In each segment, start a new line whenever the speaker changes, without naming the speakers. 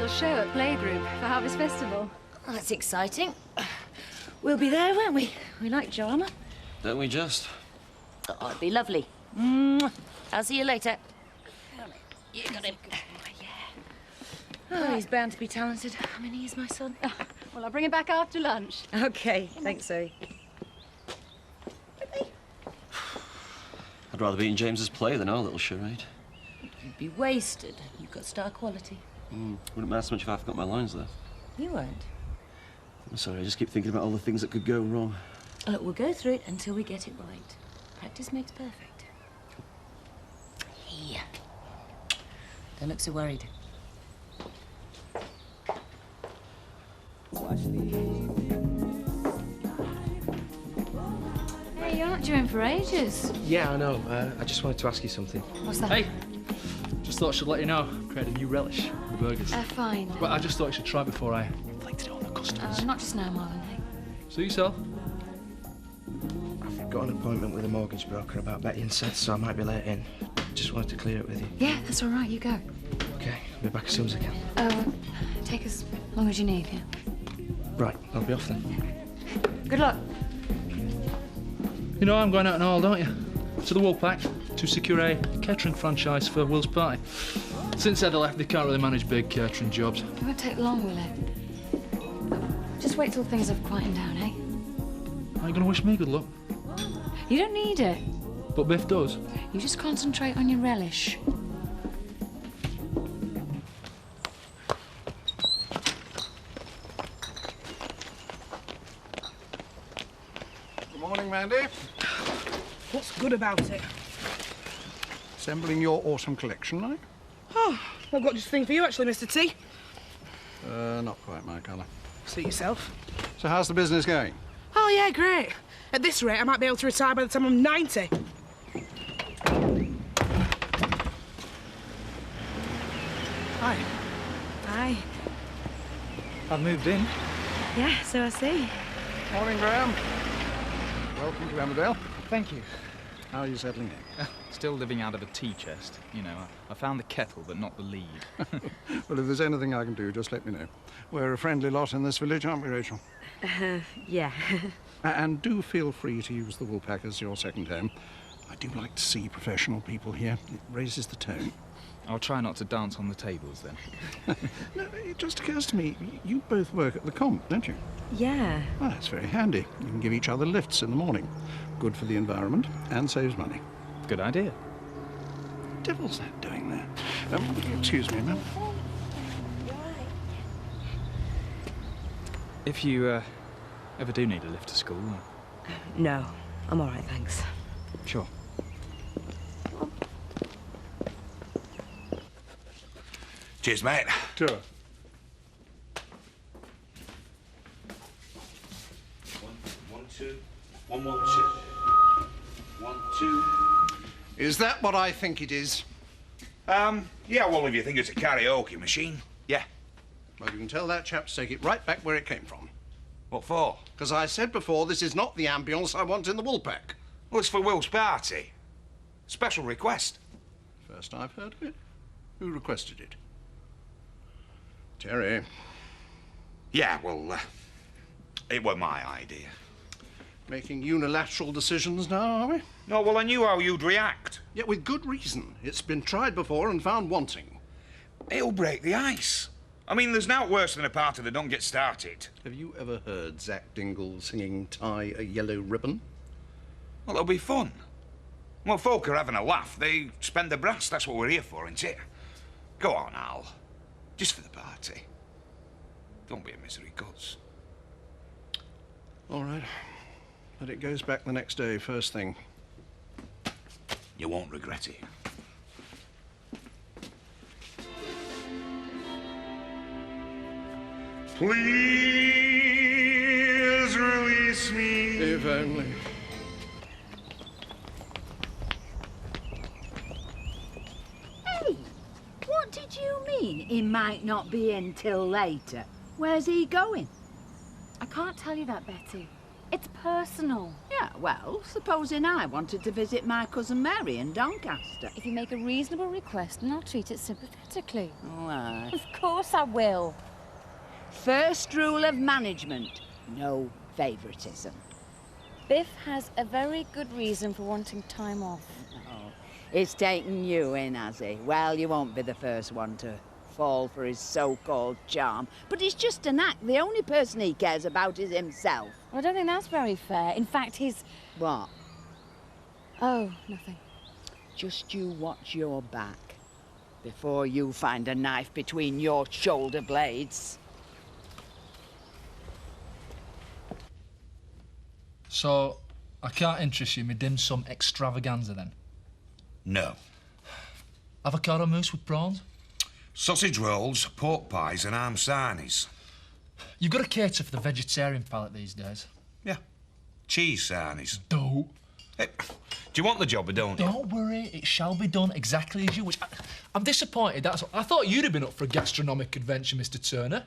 little show at Playgroup for Harvest Festival.
Oh, that's exciting. We'll be there, won't we? We like drama.
Don't we just?
Oh, it'd be lovely. Mwah. I'll see you later. You got him. Oh, he's bound to be talented. I mean, he is my son.
Oh, well, I'll bring him back after lunch.
OK, thanks, Zoe.
I'd rather be in James's play than our little charade.
You'd be wasted. You've got star quality.
Wouldn't matter so much if I forgot my lines left.
You won't.
I'm sorry, I just keep thinking about all the things that could go wrong.
Look, we'll go through it until we get it right. Practice makes perfect. Here. Don't look so worried.
Hey, you're not due in for ages.
Yeah, I know. I just wanted to ask you something.
What's that?
Hey, just thought I should let you know. Created a new relish for the burgers.
Fine.
Well, I just thought you should try before I inflicted it on the customers.
Not just now, Marvin. Hey.
Suit yourself.
I've got an appointment with a mortgage broker about Betty and Seth, so I might be late in. Just wanted to clear it with you.
Yeah, that's all right. You go.
OK, I'll be back as soon as I can.
Take as long as you need, yeah?
Right, I'll be off then.
Good luck.
You know I'm going out and all, don't you? To the Woolpack to secure a catering franchise for Will's party. Since Ed left, they can't really manage big catering jobs.
It won't take long, will it? Just wait till things have quietened down, eh?
Are you going to wish me good luck?
You don't need it.
But Biff does.
You just concentrate on your relish.
Good morning, Mandy.
What's good about it?
Assembling your autumn collection, like?
Oh, I've got just a thing for you, actually, Mr. T.
Not quite my colour.
Suit yourself.
So how's the business going?
Oh, yeah, great. At this rate, I might be able to retire by the time I'm 90.
Hi.
Hi.
I've moved in.
Yeah, so I see.
Morning, Graham. Welcome to Emmerdale.
Thank you.
How are you settling in?
Still living out of a tea chest. You know, I found the kettle, but not the lead.
Well, if there's anything I can do, just let me know. We're a friendly lot in this village, aren't we, Rachel?
Yeah.
And do feel free to use the Woolpack as your second home. I do like to see professional people here. It raises the tone.
I'll try not to dance on the tables, then.
No, it just occurs to me, you both work at the comp, don't you?
Yeah.
Well, that's very handy. You can give each other lifts in the morning. Good for the environment and saves money.
Good idea.
Devil's that doing there? Excuse me a minute.
If you ever do need a lift to school...
No, I'm all right, thanks.
Sure.
Cheers, mate.
Sure.
1, 2, 1, 1, 2. 1, 2.
Is that what I think it is?
Yeah, well, if you think it's a karaoke machine, yeah.
Well, you can tell that chap to take it right back where it came from.
What for?
Because I said before, this is not the ambience I want in the Woolpack.
Well, it's for Will's party. Special request.
First I've heard of it. Who requested it? Terry.
Yeah, well, it were my idea.
Making unilateral decisions now, are we?
No, well, I knew how you'd react.
Yet with good reason. It's been tried before and found wanting.
It'll break the ice. I mean, there's naught worse than a party that don't get started.
Have you ever heard Zach Dingle singing Tie a Yellow Ribbon?
Well, it'll be fun. Well, folk are having a laugh. They spend the brass. That's what we're here for, isn't it? Go on, Al. Just for the party. Don't be a misery guts.
All right. But it goes back the next day, first thing.
You won't regret it. Please release me.
If only.
Hey, what did you mean he might not be in till later? Where's he going?
I can't tell you that, Betty. It's personal.
Yeah, well, supposing I wanted to visit my cousin Mary in Doncaster.
If you make a reasonable request, and I'll treat it sympathetically.
Oh, aye.
Of course I will.
First rule of management, no favouritism.
Biff has a very good reason for wanting time off.
Oh, he's taken you in, has he? Well, you won't be the first one to fall for his so-called charm. But he's just an act. The only person he cares about is himself.
Well, I don't think that's very fair. In fact, he's...
What?
Oh, nothing.
Just you watch your back before you find a knife between your shoulder blades.
So, I can't interest you in my dim sum extravaganza then?
No.
Avocado mousse with prawns?
Sausage rolls, pork pies and ham sarnies.
You've got to cater for the vegetarian palate these days.
Yeah. Cheese sarnies.
Don't.
Hey, do you want the job or don't you?
Don't worry, it shall be done exactly as you wish. I'm disappointed, that's all. I thought you'd have been up for a gastronomic adventure, Mr. Turner.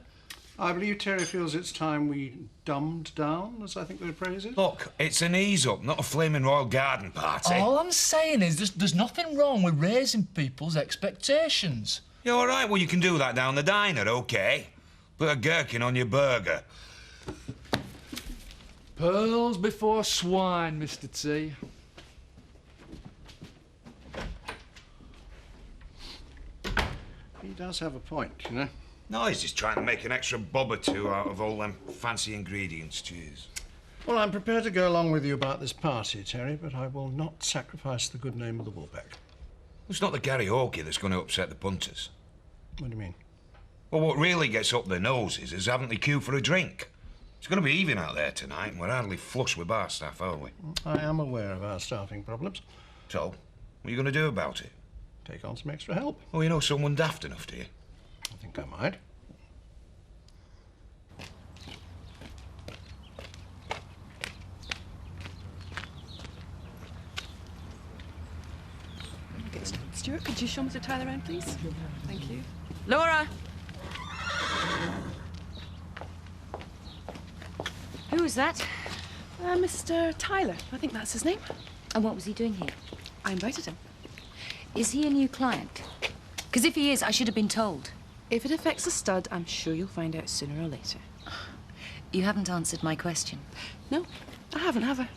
I believe Terry feels it's time we dumbed down, as I think they phrase it.
Look, it's an ease-up, not a flaming royal garden party.
All I'm saying is there's nothing wrong with raising people's expectations.
You all right? Well, you can do that down the diner, OK? Put a gherkin on your burger.
Pearls before swine, Mr. T.
He does have a point, you know.
No, he's just trying to make an extra bob or two out of all them fancy ingredients. Cheers.
Well, I'm prepared to go along with you about this party, Terry, but I will not sacrifice the good name of the Woolpack.
It's not the karaoke that's going to upset the punters.
What do you mean?
Well, what really gets up their noses is having to queue for a drink. It's going to be even out there tonight, and we're hardly flush with bar staff, are we?
I am aware of our staffing problems.
So, what are you going to do about it?
Take on some extra help.
Oh, you know someone daft enough, do you?
I think I might.
Stuart, could you show Mr. Tyler around, please? Thank you.
Laura!
Who is that?
Mr. Tyler, I think that's his name.
And what was he doing here?
I invited him.
Is he a new client? Because if he is, I should have been told.
If it affects the stud, I'm sure you'll find out sooner or later.
You haven't answered my question.
No, I haven't, have I?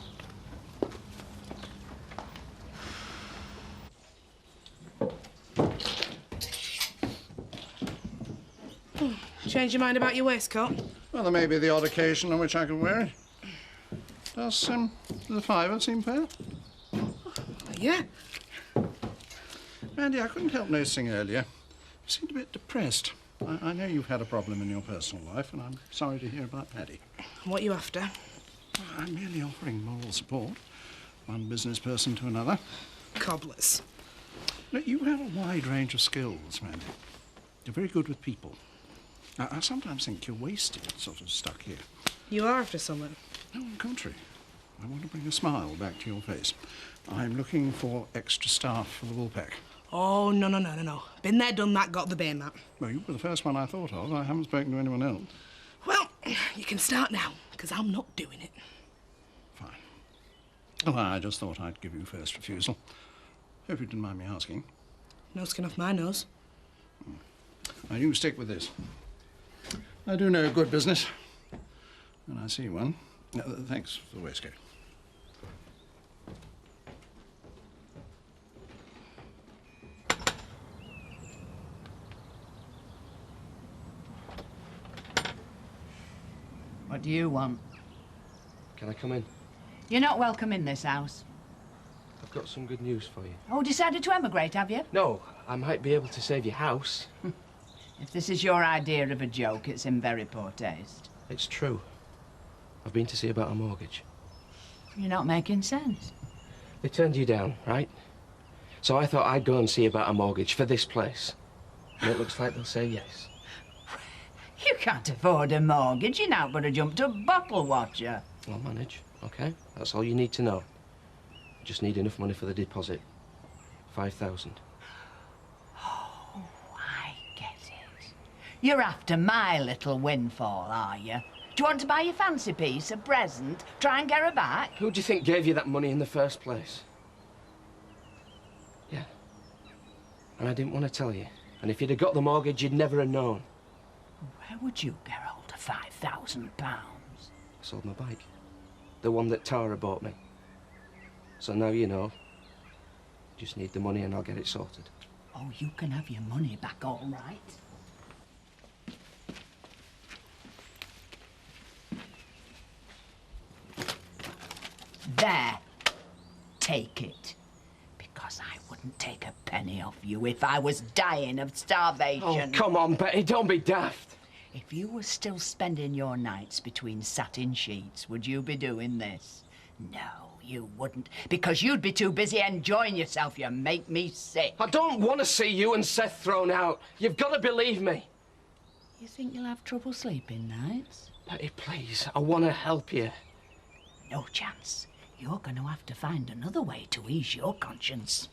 Change your mind about your waistcoat?
Well, there may be the odd occasion on which I could wear it. Does the fiver seem fair?
Yeah.
Randy, I couldn't help noticing earlier. You seemed a bit depressed. I know you've had a problem in your personal life, and I'm sorry to hear about Paddy.
What are you after?
I'm merely offering moral support, one business person to another.
Cobblers.
Look, you have a wide range of skills, Randy. You're very good with people. I sometimes think you're wasted, sort of stuck here.
You are after someone.
No, on the contrary. I want to bring a smile back to your face. I'm looking for extra staff for the Woolpack.
Oh, no. Been there, done that, got the bay map.
Well, you were the first one I thought of. I haven't spoken to anyone else.
Well, you can start now, because I'm not doing it.
Fine. Well, I just thought I'd give you first refusal. Hope you didn't mind me asking.
No skin off my nose.
Now, you stick with this. I do know good business. And I see one. Thanks for the waistcoat.
What do you want?
Can I come in?
You're not welcome in this house.
I've got some good news for you.
Oh, decided to emigrate, have you?
No, I might be able to save your house.
If this is your idea of a joke, it's in very poor taste.
It's true. I've been to see about a mortgage.
You're not making sense.
They turned you down, right? So I thought I'd go and see about a mortgage for this place. And it looks like they'll say yes.
You can't afford a mortgage. You're now going to jump to a bottle watcher.
I'll manage, OK? That's all you need to know. I just need enough money for the deposit. 5,000.
Oh, I get it. You're after my little windfall, are you? Do you want to buy your fancy piece, a present? Try and get her back?
Who do you think gave you that money in the first place? Yeah. And I didn't want to tell you. And if you'd have got the mortgage, you'd never have known.
Where would you get hold of £5,000?
I sold my bike. The one that Tara bought me. So now you know. Just need the money and I'll get it sorted.
Oh, you can have your money back, all right. There. Take it. Because I wouldn't take a penny off you if I was dying of starvation.
Oh, come on, Betty, don't be daft.
If you were still spending your nights between satin sheets, would you be doing this? No, you wouldn't, because you'd be too busy enjoying yourself. You make me sick.
I don't want to see you and Seth thrown out. You've got to believe me.
You think you'll have trouble sleeping nights?
Betty, please, I want to help you.
No chance. You're going to have to find another way to ease your conscience.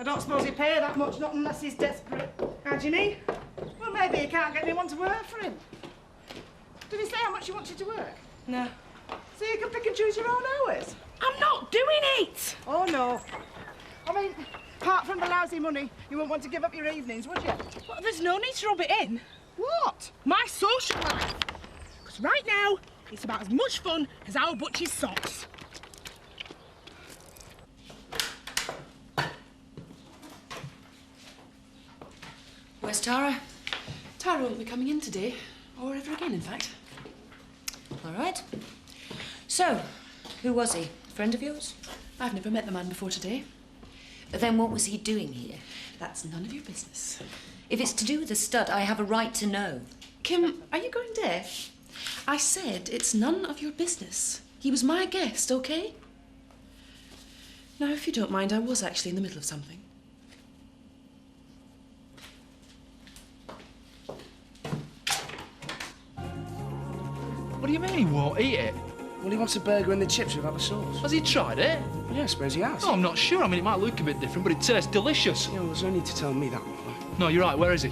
I don't suppose he'd pay that much, not unless he's desperate. How do you mean? Well, maybe he can't get anyone to work for him. Did he say how much he wants you to work? No. So you can pick and choose your own hours? I'm not doing it! Oh, no. I mean, apart from the lousy money, you wouldn't want to give up your evenings, would you? Well, there's no need to rub it in. What? My social life. Because right now, it's about as much fun as our butcher's socks.
Where's Tara? Tara won't be coming in today, or ever again, in fact.
All right. So, who was he? A friend of yours?
I've never met the man before today.
Then what was he doing here?
That's none of your business.
If it's to do with the stud, I have a right to know.
Kim, are you going deaf? I said it's none of your business. He was my guest, OK? Now, if you don't mind, I was actually in the middle of something.
What do you mean he won't eat it?
Well, he wants a burger and the chips without the sauce.
Has he tried it?
Yeah, I suppose he has.
Oh, I'm not sure. I mean, it might look a bit different, but it tastes delicious.
Yeah, well, there's no need to tell me that.
No, you're right. Where is he?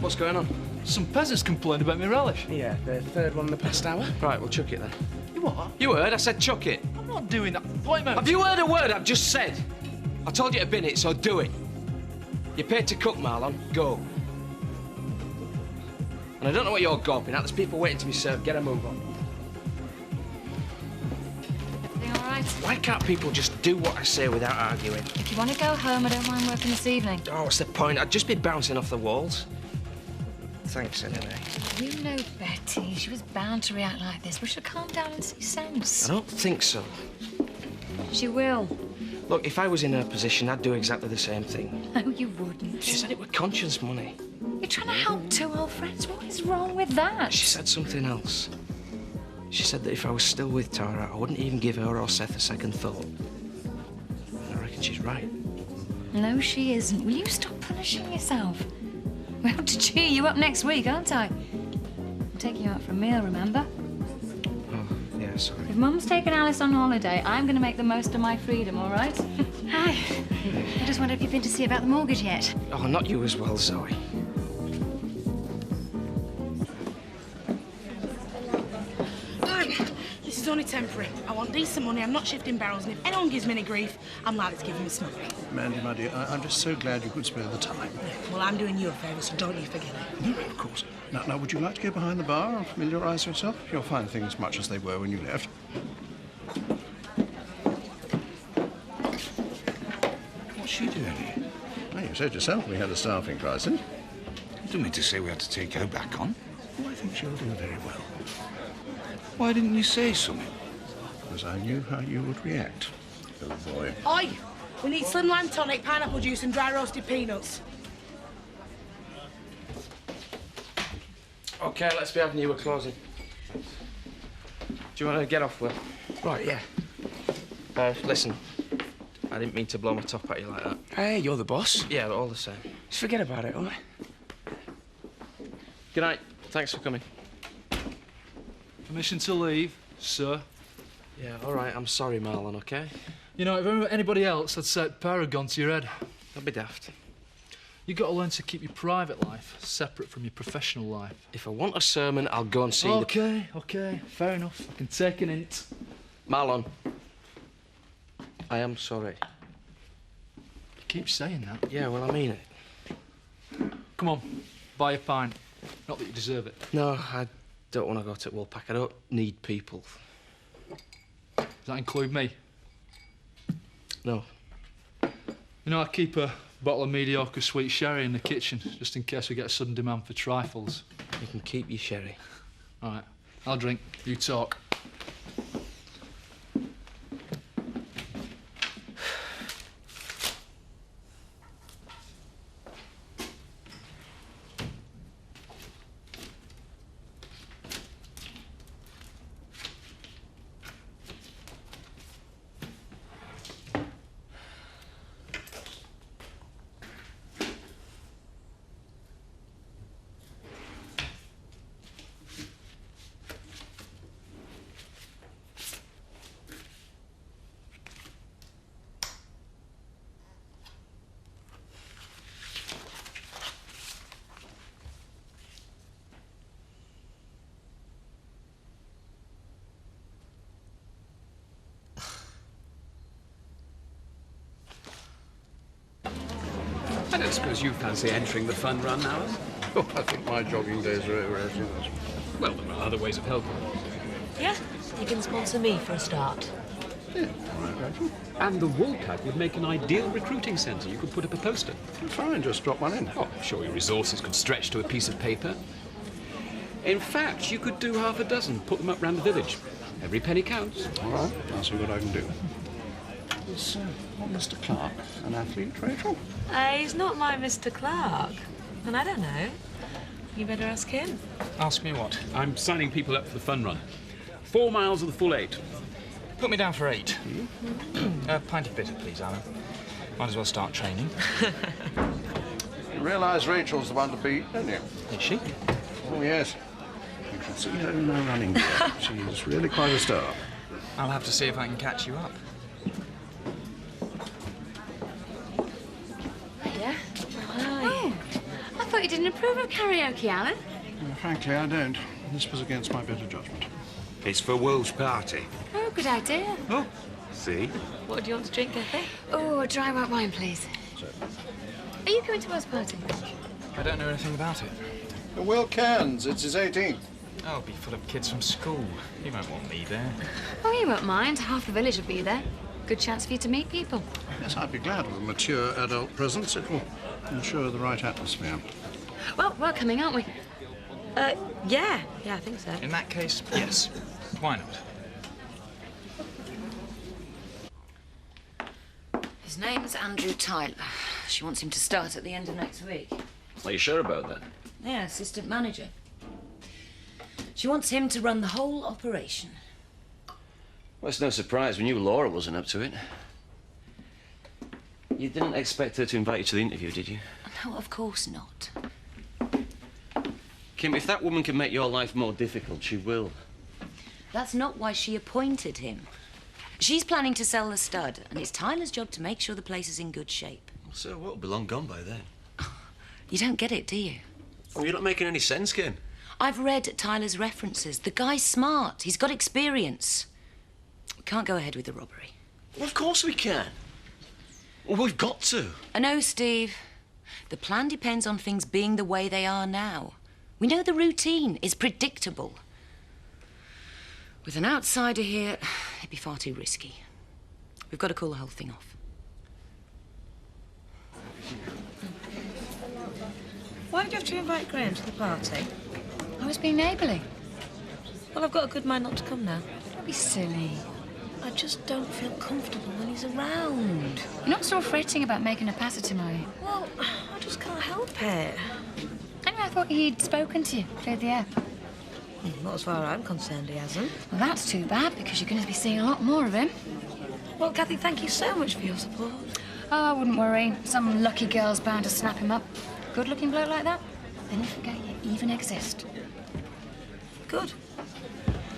What's going on?
Some peasants complained about my relish.
Yeah, the third one in the past hour. Right, we'll chuck it then.
You what?
You heard? I said chuck it.
I'm not doing that. Point out.
Have you heard a word I've just said? I told you to bin it, so do it. You're paid to cook, Marlon. Go. And I don't know what you're gawping at. There's people waiting to be served. Get a move on.
Everything all right?
Why can't people just do what I say without arguing?
If you want to go home, I don't mind working this evening.
Oh, what's the point? I'd just be bouncing off the walls. Thanks, anyway.
You know Betty. She was bound to react like this. We should calm down and see sense.
I don't think so.
She will.
Look, if I was in her position, I'd do exactly the same thing.
No, you wouldn't.
She said it was conscience money.
You're trying to help two old friends. What is wrong with that?
She said something else. She said that if I was still with Tara, I wouldn't even give her or Seth a second thought. And I reckon she's right.
No, she isn't. Will you stop punishing yourself? We'll have to cheer you up next week, aren't I? I'm taking you out for a meal, remember?
Oh, yeah, sorry.
If Mum's taking Alice on holiday, I'm going to make the most of my freedom, all right? Hi. I just wondered if you've been to see about the mortgage yet.
Oh, not you as well, Zoe.
Right, this is only temporary. I want decent money. I'm not shifting barrels, and if anyone gives me any grief, I'm likely to give them a snuffy.
Mandy, my dear, I'm just so glad you could spare the time.
Well, I'm doing you a favour, so don't you forget it.
No, of course. Now, would you like to go behind the bar and familiarise yourself? You'll find things much as they were when you left. What's she doing here? Well, you said yourself we had a staffing crisis.
You don't mean to say we had to take her back on?
Oh, I think she'll do very well.
Why didn't you say something?
Because I knew how you would react, little boy.
Oi! We need slimline tonic, pineapple juice and dry roasted peanuts.
OK, let's be having you. We're closing. Do you want to get off, Will?
Right, yeah.
Listen, I didn't mean to blow my top at you like that.
Hey, you're the boss.
Yeah, all the same.
Just forget about it, all right?
Good night. Thanks for coming.
Permission to leave, sir.
Yeah, all right. I'm sorry, Marlon, OK?
You know, if anybody else had set Paragon to your head.
Don't be daft.
You've got to learn to keep your private life separate from your professional life.
If I want a sermon, I'll go and see
OK, fair enough. I can take an hint.
Marlon, I am sorry.
You keep saying that.
Yeah, well, I mean it.
Come on, buy a pint. Not that you deserve it.
No, I don't want to go to Woolpack. I don't need people.
Does that include me?
No.
You know, I keep a bottle of mediocre sweet sherry in the kitchen, just in case we get a sudden demand for trifles.
You can keep your sherry.
All right, I'll drink. You talk.
I don't suppose you fancy entering the fun run now?
Oh, I think my jogging days are over.
Well, there are other ways of helping.
Yeah, you can sponsor me for a start.
Yeah, all right, Rachel.
And the Woolpack would make an ideal recruiting centre. You could put up a poster.
Fine, just drop one in.
Oh, I'm sure your resources could stretch to a piece of paper. In fact, you could do half a dozen, put them up round the village. Every penny counts.
All right, I'll see what I can do. Is Mr. Clark an athlete, Rachel?
He's not my Mr. Clark. And I don't know. You better ask him.
Ask me what? I'm signing people up for the fun run. 4 miles of the full 8. Put me down for 8. A pint of bitter, please, Alan. Might as well start training.
You realise Rachel's the one to beat, don't you?
Is she?
Oh, yes. You should see her in her running gear. She's really quite a star.
I'll have to see if I can catch you up.
Yeah? Oh, I thought you didn't approve of karaoke, Alan.
Frankly, I don't. This was against my better judgment.
It's for Will's party.
Oh, good idea.
Oh, see?
What do you want to drink, Effie?
Oh, a dry white wine, please. Are you coming to Will's party?
I don't know anything about it.
Will Cairns, it's his 18th.
Oh, it'll be full of kids from school. You won't want me there.
Oh, you won't mind. Half the village will be there. Good chance for you to meet people.
Yes, I'd be glad of a mature adult presence. It will ensure the right atmosphere.
Well, we're coming, aren't we?
Yeah, I think so.
In that case, yes. Why not?
His name's Andrew Tyler. She wants him to start at the end of next week.
Are you sure about that?
Yeah, assistant manager. She wants him to run the whole operation.
Well, it's no surprise. We knew Laura wasn't up to it. You didn't expect her to invite you to the interview, did you?
No, of course not.
Kim, if that woman can make your life more difficult, she will.
That's not why she appointed him. She's planning to sell the stud, and it's Tyler's job to make sure the place is in good shape.
So what will be long gone by then?
You don't get it, do you?
Oh, you're not making any sense, Kim.
I've read Tyler's references. The guy's smart. He's got experience. We can't go ahead with the robbery.
Well, of course we can. Well, we've got to.
I know, Steve. The plan depends on things being the way they are now. We know the routine is predictable. With an outsider here, it'd be far too risky. We've got to call the whole thing off. Why did you have to invite Graham to the party?
I was being neighbourly.
Well, I've got a good mind not to come now.
Don't be silly.
I just don't feel comfortable when he's around.
You're not still fretting about making a pass at him, are you?
Well, I just can't help it.
Anyway, I thought he'd spoken to you, cleared the air.
Not as far as I'm concerned, he hasn't.
Well, that's too bad, because you're going to be seeing a lot more of him.
Well, Kathy, thank you so much for your support.
Oh, I wouldn't worry. Some lucky girl's bound to snap him up. Good-looking bloke like that, then you forget you even exist.
Good.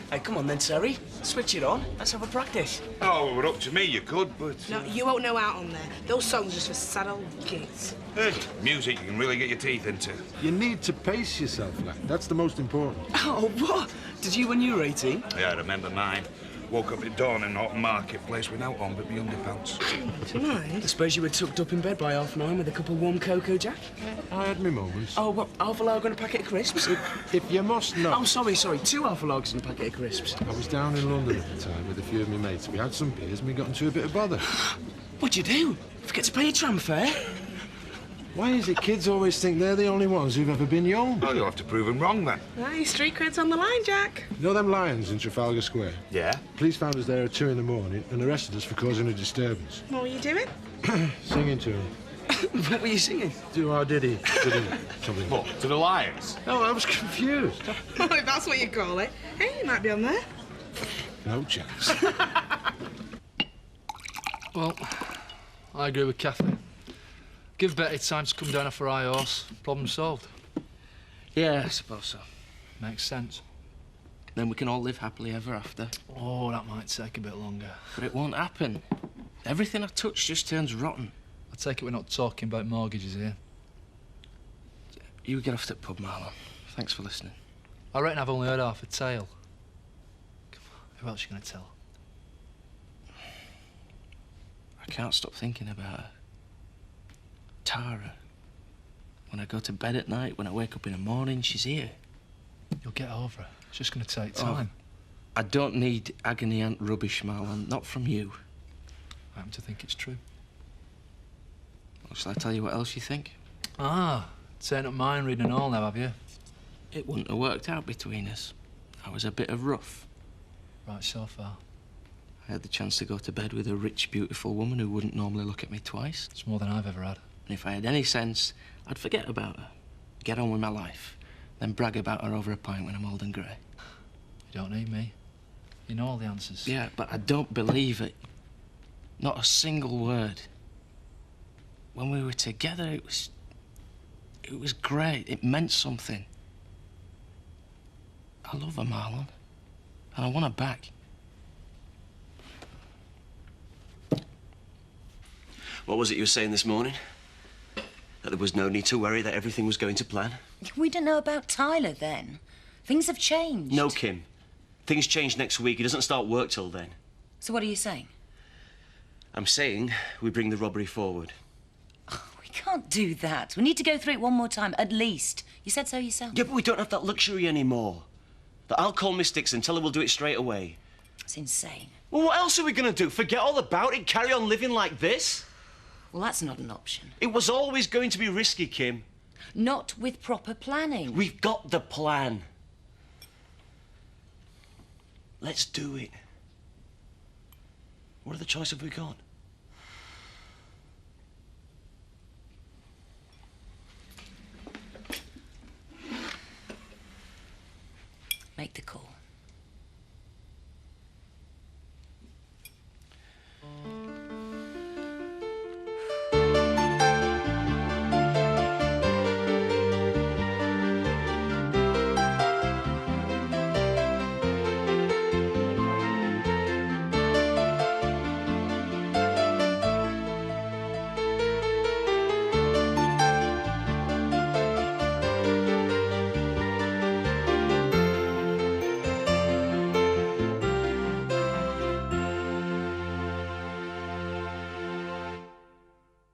Hey, come on then, Terry. Switch it on. Let's have a practice.
Oh, well, up to me, you could, but...
No, you won't know out on there. Those songs are just for sad old kids.
Hey, music you can really get your teeth into.
You need to pace yourself, lad. That's the most important.
Oh, what? Did you when you were 18?
Yeah, I remember mine. Woke up at dawn in Norton Marketplace without on but my underpants.
Do you mind? I suppose you were tucked up in bed by 9:30 with a cup of warm cocoa, Jack?
I had my moments.
Oh, what, half a log and a packet of crisps?
If you must know...
Oh, sorry, 2 half a logs and a packet of crisps.
I was down in London at the time with a few of my mates. We had some beers and we got into a bit of bother.
What'd you do? Forget to pay your tram fare?
Why is it kids always think they're the only ones who've ever been young?
Well, you'll have to prove them wrong, then.
Hey, street cred's on the line, Jack.
You know them lions in Trafalgar Square?
Yeah?
Police found us there at 2 in the morning and arrested us for causing a disturbance.
What were you doing?
Singing to them.
What were you singing?
Do our diddy, something.
What, to the lions?
No, I was confused.
Oh, if that's what you call it. Hey, you might be on there.
No chance.
Well, I agree with Kathy. Give Betty time to come down off her high horse. Problem solved.
Yeah, I suppose so.
Makes sense.
Then we can all live happily ever after.
Oh, that might take a bit longer.
But it won't happen. Everything I touch just turns rotten.
I take it we're not talking about mortgages here.
You get off to the pub, Marlon. Thanks for listening.
I reckon I've only heard half a tale. Come on, who else are you going to tell?
I can't stop thinking about her. Tara. When I go to bed at night, when I wake up in the morning, she's here.
You'll get over her. It's just going to take time.
I don't need agony aunt rubbish, Marlon. Not from you.
I happen to think it's true.
Well, shall I tell you what else you think?
Ah, turn up mine reading all now, have you?
It wouldn't have worked out between us. I was a bit of rough.
Right so far.
I had the chance to go to bed with a rich, beautiful woman who wouldn't normally look at me twice.
It's more than I've ever had.
And if I had any sense, I'd forget about her, get on with my life, then brag about her over a pint when I'm old and grey.
You don't need me. You know all the answers.
Yeah, but I don't believe it. Not a single word. When we were together, it was great. It meant something. I love her, Marlon. And I want her back.
What was it you were saying this morning? That there was no need to worry, that everything was going to plan?
We didn't know about Tyler then. Things have changed.
No, Kim. Things change next week. He doesn't start work till then.
So what are you saying?
I'm saying we bring the robbery forward.
Oh, we can't do that. We need to go through it one more time, at least. You said so yourself.
Yeah, but we don't have that luxury anymore. But I'll call Miss Dixon and tell her we'll do it straight away.
It's insane.
Well, what else are we going to do? Forget all about it? Carry on living like this?
Well, that's not an option.
It was always going to be risky, Kim.
Not with proper planning.
We've got the plan. Let's do it. What other choice have we got?
Make the call.